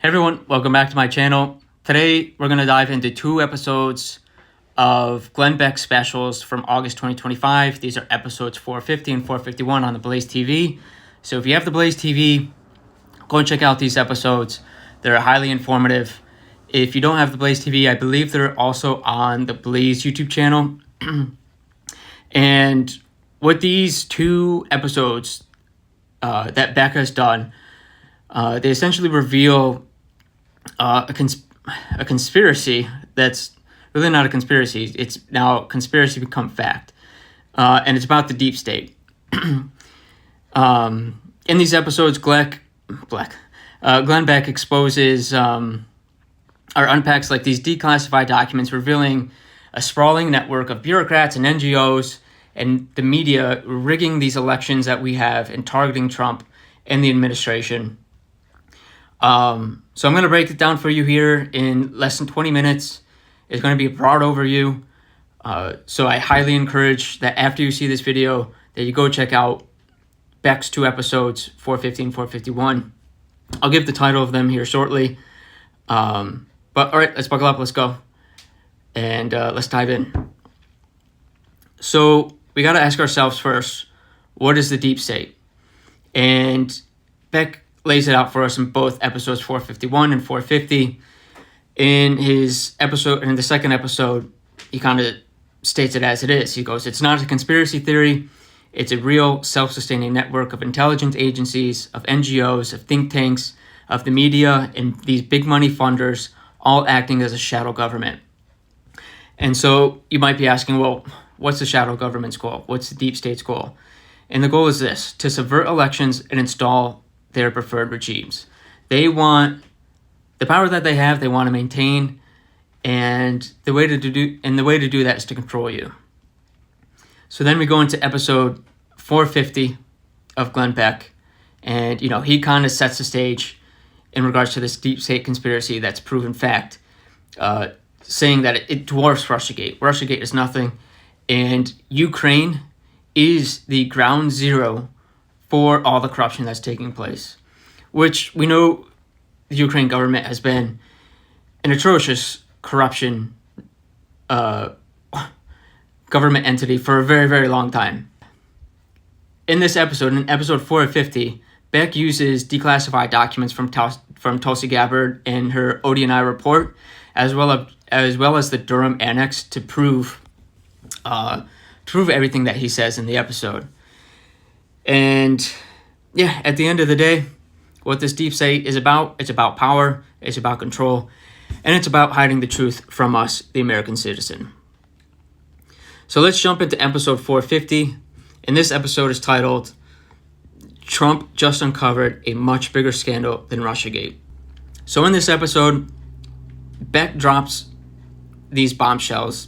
Hey everyone, welcome back to my channel. Today we're going to dive into 2 episodes of Glenn Beck specials from August 2025. These are episodes 450 and 451 on the BlazeTV. So if you have the BlazeTV, go and check out these episodes. They're highly informative. If you don't have the BlazeTV, I believe they're also on the Blaze YouTube channel. And with these 2 episodes that Beck has done, they essentially reveal a conspiracy that's really not a conspiracy. It's now conspiracy become fact. And it's about the deep state. In these episodes, Glenn Beck exposes or unpacks like these declassified documents revealing a sprawling network of bureaucrats and NGOs and the media rigging these elections that we have and targeting Trump and the administration. So I'm going to break it down for you here in less than 20 minutes. It's going to be a broad overview. So I highly encourage that after you see this video, that you go check out Beck's 2 episodes, 450 and 451. I'll give the title of them here shortly. But all right, let's buckle up. Let's go. And let's dive in. So we got to ask ourselves first, what is the deep state? And Beck lays it out for us in both episodes 451 and 450. In his episode, in the second episode, he kind of states it as it is. He goes, it's not a conspiracy theory. It's a real self-sustaining network of intelligence agencies, of NGOs, of think tanks, of the media, and these big money funders all acting as a shadow government. And so you might be asking, well, what's the shadow government's goal? What's the deep state's goal? And the goal is this: to subvert elections and install their preferred regimes. They want the power that they have, they want to maintain, and the way to do that is to control you. So then we go into episode 450 of Glenn Beck, and he kind of sets the stage in regards to this deep state conspiracy that's proven fact, saying that it dwarfs Russiagate. Russiagate is nothing, and Ukraine is the ground zero for all the corruption that's taking place, which we know the Ukraine government has been an atrocious corruption government entity for a very, very long time. In this episode, in episode 450, Beck uses declassified documents from Tulsi Gabbard in her ODNI report, as well as the Durham Annex to prove everything that he says in the episode. And yeah, at the end of the day, what this deep state is about, it's about power, it's about control, and it's about hiding the truth from us, the American citizen. So let's jump into episode 450. And this episode is titled, Trump Just Uncovered a Much Bigger Scandal Than Russiagate. So in this episode, Beck drops these bombshells,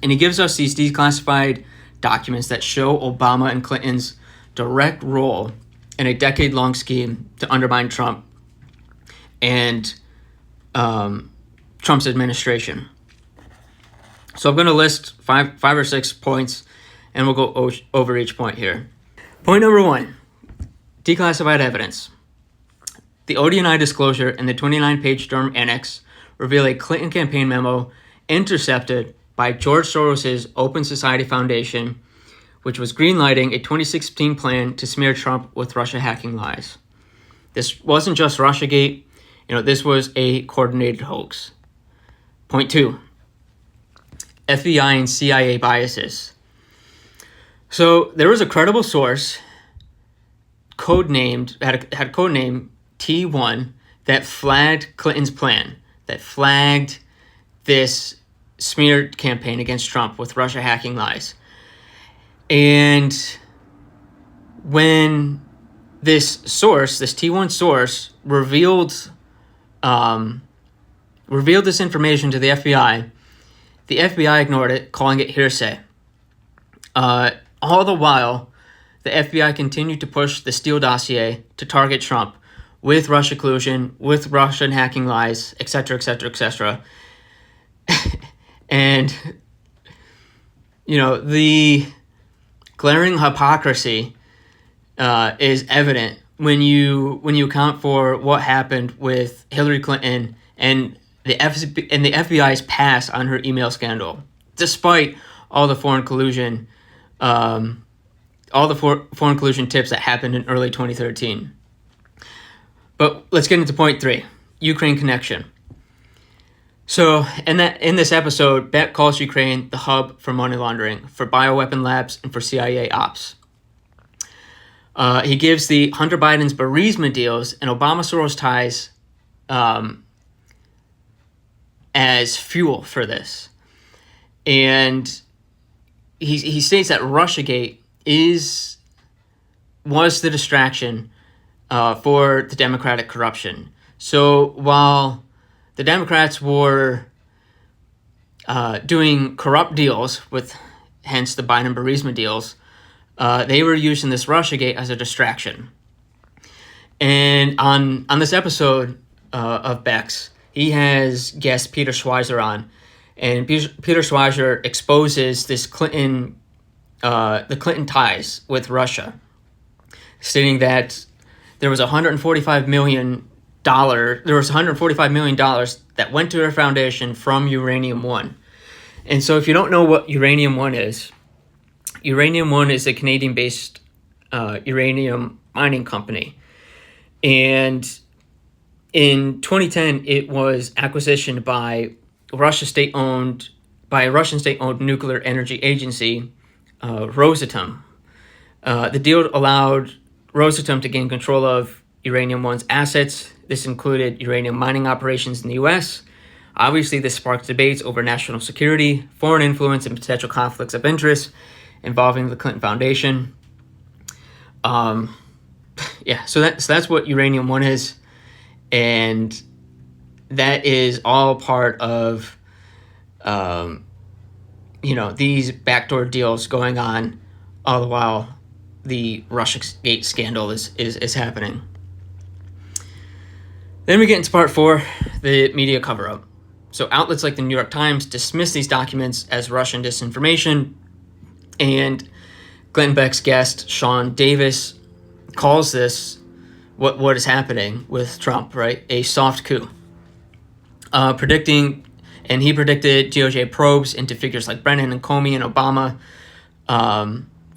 and he gives us these declassified documents that show Obama and Clinton's direct role in a decade-long scheme to undermine Trump and Trump's administration. So I'm going to list five or six points, and we'll go over each point here. Point number 1, declassified evidence. The ODNI disclosure in the 29-page Durham Annex reveal a Clinton campaign memo intercepted by George Soros' Open Society Foundation, which was greenlighting a 2016 plan to smear Trump with Russia hacking lies. This wasn't just Russiagate, this was a coordinated hoax. Point 2, FBI and CIA biases. So there was a credible source, had codename T1, that flagged Clinton's plan, that flagged this smear campaign against Trump with Russia hacking lies. And when this source, this T1 source, revealed this information to the FBI ignored it, calling it hearsay. All the while, the FBI continued to push the Steele dossier to target Trump with Russia collusion, with Russian hacking lies, etc., etc., etc. And, the glaring hypocrisy is evident when you account for what happened with Hillary Clinton and the FBI's pass on her email scandal, despite all the foreign collusion, foreign collusion tips that happened in early 2013. But let's get into point 3, Ukraine connection. So in this episode, Beck calls Ukraine the hub for money laundering, for bioweapon labs, and for CIA ops. He gives the Hunter Biden's Burisma deals and Obama-Soros ties as fuel for this. And he states that Russiagate was the distraction for the Democratic corruption. So while the Democrats were doing corrupt deals with, hence the Biden-Burisma deals, they were using this Russiagate as a distraction. And on this episode of Beck's, he has guest Peter Schweizer on, and Peter Schweizer exposes this the Clinton ties with Russia, stating that there was $145 million that went to their foundation from Uranium One. And so if you don't know what Uranium One is a Canadian-based uranium mining company. And in 2010, it was acquisitioned by a Russian state-owned nuclear energy agency, Rosatom. The deal allowed Rosatom to gain control of Uranium One's assets. This included uranium mining operations in the U.S. Obviously, this sparked debates over national security, foreign influence, and potential conflicts of interest involving the Clinton Foundation. So that's what Uranium One is, and that is all part of these backdoor deals going on, all the while the Russiagate scandal is happening. Then we get into part 4, the media cover-up. So outlets like the New York Times dismiss these documents as Russian disinformation, and Glenn Beck's guest, Sean Davis, calls this what is happening with Trump, right? A soft coup. He predicted DOJ probes into figures like Brennan and Comey and Obama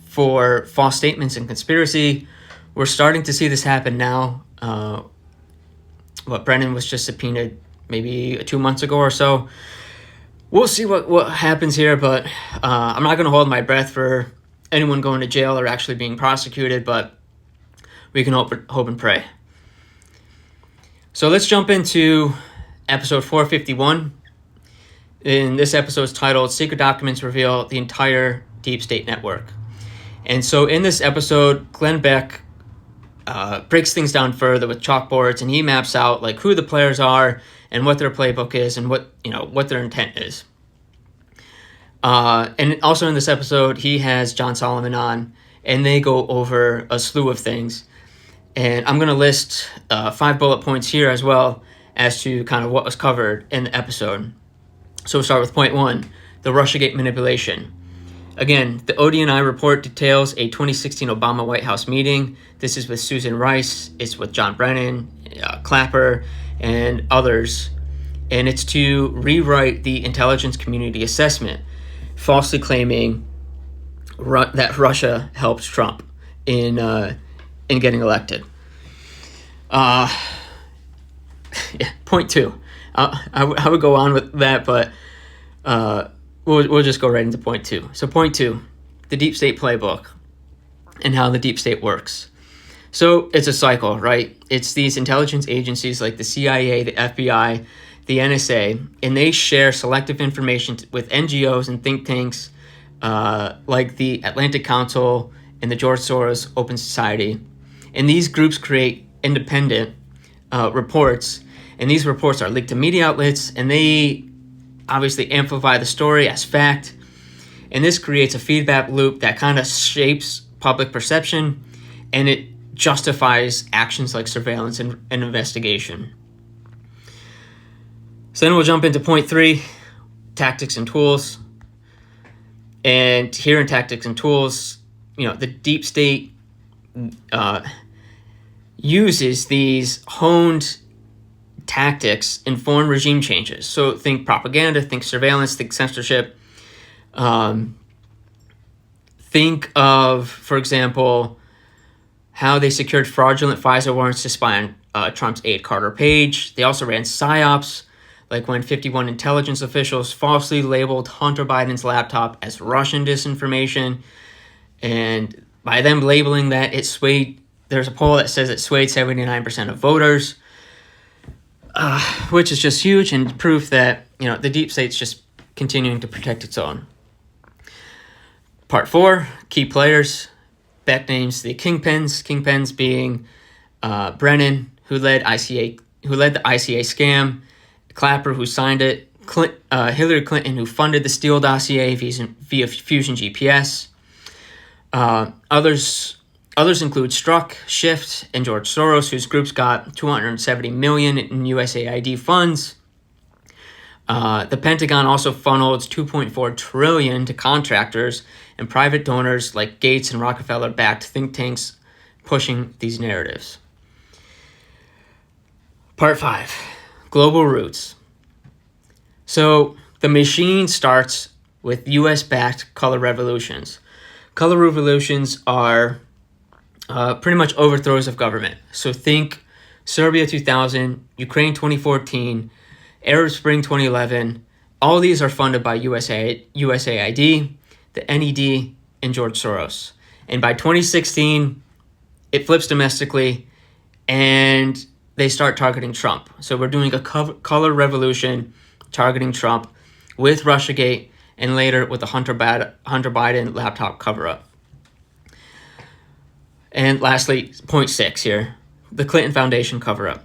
for false statements and conspiracy. We're starting to see this happen now. Brennan was just subpoenaed maybe 2 months ago or so. We'll see what happens here, but I'm not going to hold my breath for anyone going to jail or actually being prosecuted, but we can hope and pray. So let's jump into episode 451. And this episode is titled Secret Documents Reveal the Entire Deep State Network. And so in this episode, Glenn Beck breaks things down further with chalkboards, and he maps out like who the players are and what their playbook is and what their intent is. And also in this episode, he has John Solomon on, and they go over a slew of things. And I'm going to list 5 bullet points here as well as to kind of what was covered in the episode. So we'll start with point 1, the Russiagate manipulation. Again, the ODNI report details a 2016 Obama White House meeting. This is with Susan Rice, it's with John Brennan, Clapper, and others. And it's to rewrite the intelligence community assessment, falsely claiming that Russia helped Trump in getting elected. Point 2. I would go on with that, but we'll just go right into point 2. So point 2, the deep state playbook and how the deep state works. So it's a cycle, right? It's these intelligence agencies like the CIA, the FBI, the NSA, and they share selective information with NGOs and think tanks like the Atlantic Council and the George Soros Open Society. And these groups create independent reports, and these reports are leaked to media outlets, and they obviously amplify the story as fact. And this creates a feedback loop that kind of shapes public perception, and it justifies actions like surveillance and investigation. So then we'll jump into point 3, tactics and tools. And here in tactics and tools, the deep state uses these honed tactics in foreign regime changes. So think propaganda, think surveillance, think censorship. Think of, for example, how they secured fraudulent FISA warrants to spy on Trump's aide Carter Page. They also ran psyops, like when 51 intelligence officials falsely labeled Hunter Biden's laptop as Russian disinformation. And by them labeling that, it swayed, there's a poll that says it swayed 79% of voters, which is just huge and proof that, the deep state's just continuing to protect its own. Part 4, key players. Beck names the kingpins being Brennan, who led the ICA scam, Clapper, who signed it, Hillary Clinton, who funded the Steele dossier via Fusion GPS. Others include Strzok, Shift, and George Soros, whose groups got $270 million in USAID funds. The Pentagon also funneled $2.4 trillion to contractors and private donors like Gates and Rockefeller-backed think tanks pushing these narratives. Part 5, global roots. So the machine starts with US-backed color revolutions. Color revolutions are pretty much overthrows of government. So think Serbia 2000, Ukraine 2014, Arab Spring 2011. All these are funded by USAID, the NED, and George Soros. And by 2016, it flips domestically, and they start targeting Trump. So we're doing a color revolution targeting Trump with Russiagate, and later with the Hunter Biden laptop cover-up. And lastly, point 6 here, the Clinton Foundation cover-up.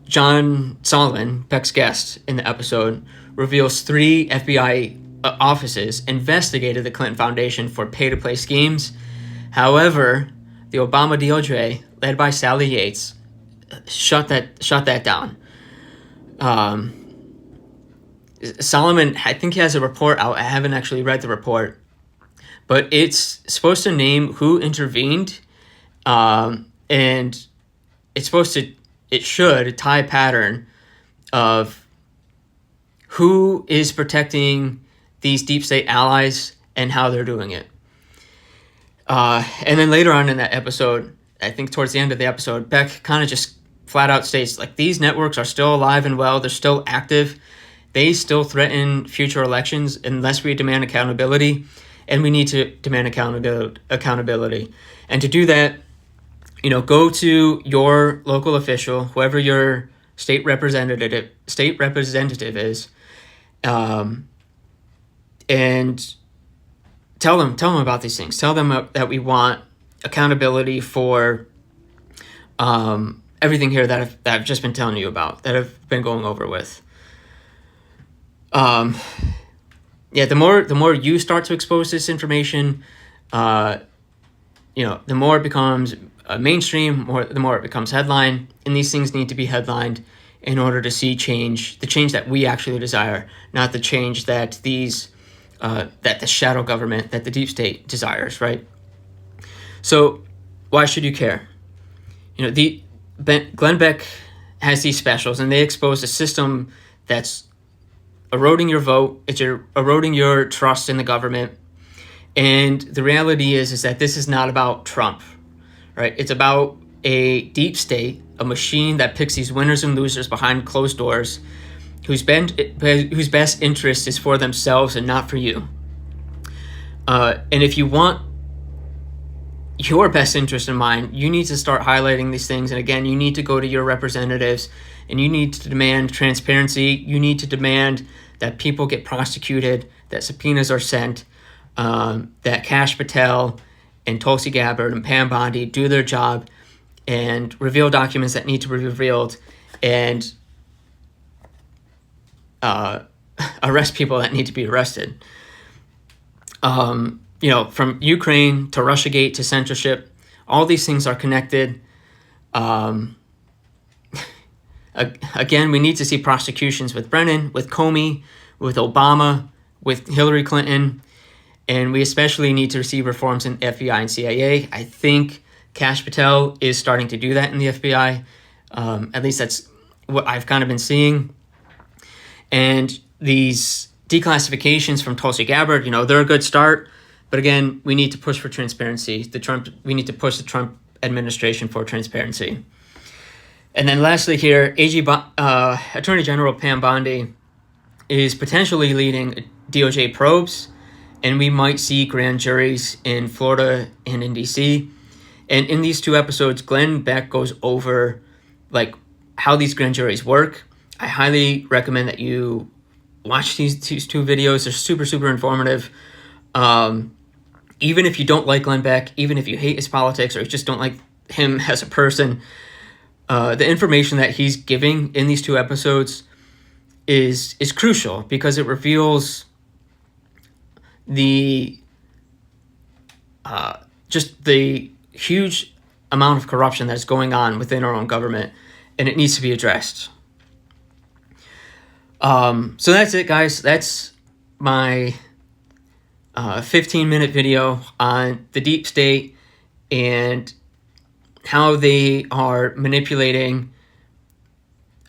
John Solomon, Beck's guest in the episode, reveals 3 FBI offices investigated the Clinton Foundation for pay-to-play schemes. However, the Obama DOJ, led by Sally Yates, shut that down. Solomon, I think he has a report out. I haven't actually read the report, but it's supposed to name who intervened, and it should tie a pattern of who is protecting these deep state allies and how they're doing it. And then later on in that episode, I think towards the end of the episode, Beck kind of just flat out states, like, these networks are still alive and well. They're still active. They still threaten future elections unless we demand accountability, and we need to demand accountability. And to do that, go to your local official, whoever your state representative is, and tell them about these things. Tell them that we want accountability for everything here that I've just been telling you about, that I've been going over with. The more you start to expose this information, the more it becomes mainstream, the more it becomes headline, and these things need to be headlined in order to see change, the change that we actually desire, not the change that that the shadow government, that the deep state desires, right? So why should you care? Glenn Beck has these specials, and they expose a system that's eroding your vote. It's eroding your trust in the government. And the reality is that this is not about Trump, right? It's about a deep state, a machine that picks these winners and losers behind closed doors, whose best interest is for themselves and not for you. And if you want your best interest in mind, you need to start highlighting these things. And again, you need to go to your representatives, and you need to demand transparency. You need to demand that people get prosecuted, that subpoenas are sent, that Kash Patel and Tulsi Gabbard and Pam Bondi do their job and reveal documents that need to be revealed, and arrest people that need to be arrested. From Ukraine to Russiagate to censorship, all these things are connected. Again, we need to see prosecutions with Brennan, with Comey, with Obama, with Hillary Clinton, and we especially need to see reforms in FBI and CIA. I think Kash Patel is starting to do that in the FBI. At least that's what I've kind of been seeing. And these declassifications from Tulsi Gabbard, you know, they're a good start. But again, we need to push for transparency. We need to push the Trump administration for transparency. And then lastly here, Attorney General Pam Bondi is potentially leading DOJ probes, and we might see grand juries in Florida and in DC. And in these 2 episodes, Glenn Beck goes over like how these grand juries work. I highly recommend that you watch these 2 videos. They're super, super informative. Even if you don't like Glenn Beck, even if you hate his politics or you just don't like him as a person, the information that he's giving in these 2 episodes is crucial because it reveals the just the huge amount of corruption that's going on within our own government, and it needs to be addressed. So that's it, guys. That's my 15-minute video on the deep state and how they are manipulating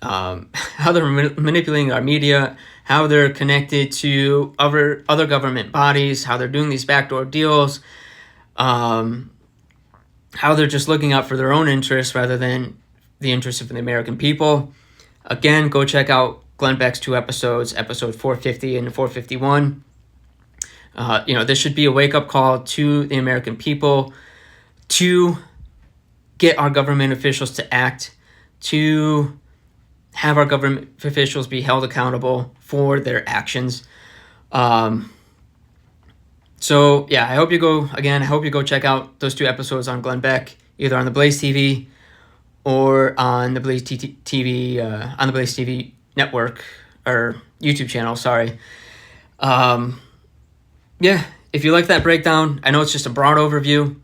manipulating our media, how they're connected to other government bodies, how they're doing these backdoor deals, how they're just looking out for their own interests rather than the interests of the American people. Again, go check out Glenn Beck's 2 episodes, episode 450 and 451. You know, this should be a wake-up call to the American people to get our government officials to act, to have our government officials be held accountable for their actions. So yeah, I hope you go check out those 2 episodes on Glenn Beck, either on the Blaze TV or on the Blaze TV on the Blaze TV network or YouTube channel. Sorry. Yeah, if you like that breakdown, I know it's just a broad overview,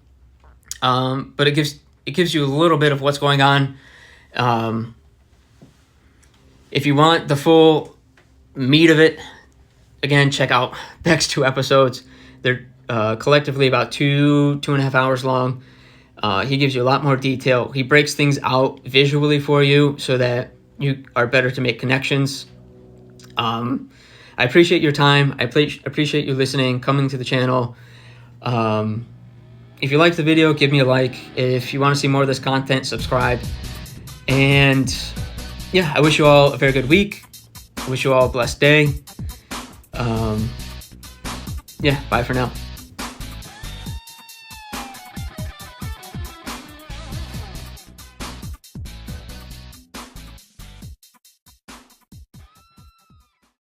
but it gives you a little bit of what's going on. If you want the full meat of it, again, check out Beck's 2 episodes. They're collectively about 2.5 hours long. He gives you a lot more detail. He breaks things out visually for you so that you are better to make connections. I appreciate your time. I appreciate you listening, coming to the channel. If you liked the video, give me a like. If you want to see more of this content, subscribe. And yeah, I wish you all a very good week. I wish you all a blessed day. Yeah, bye for now.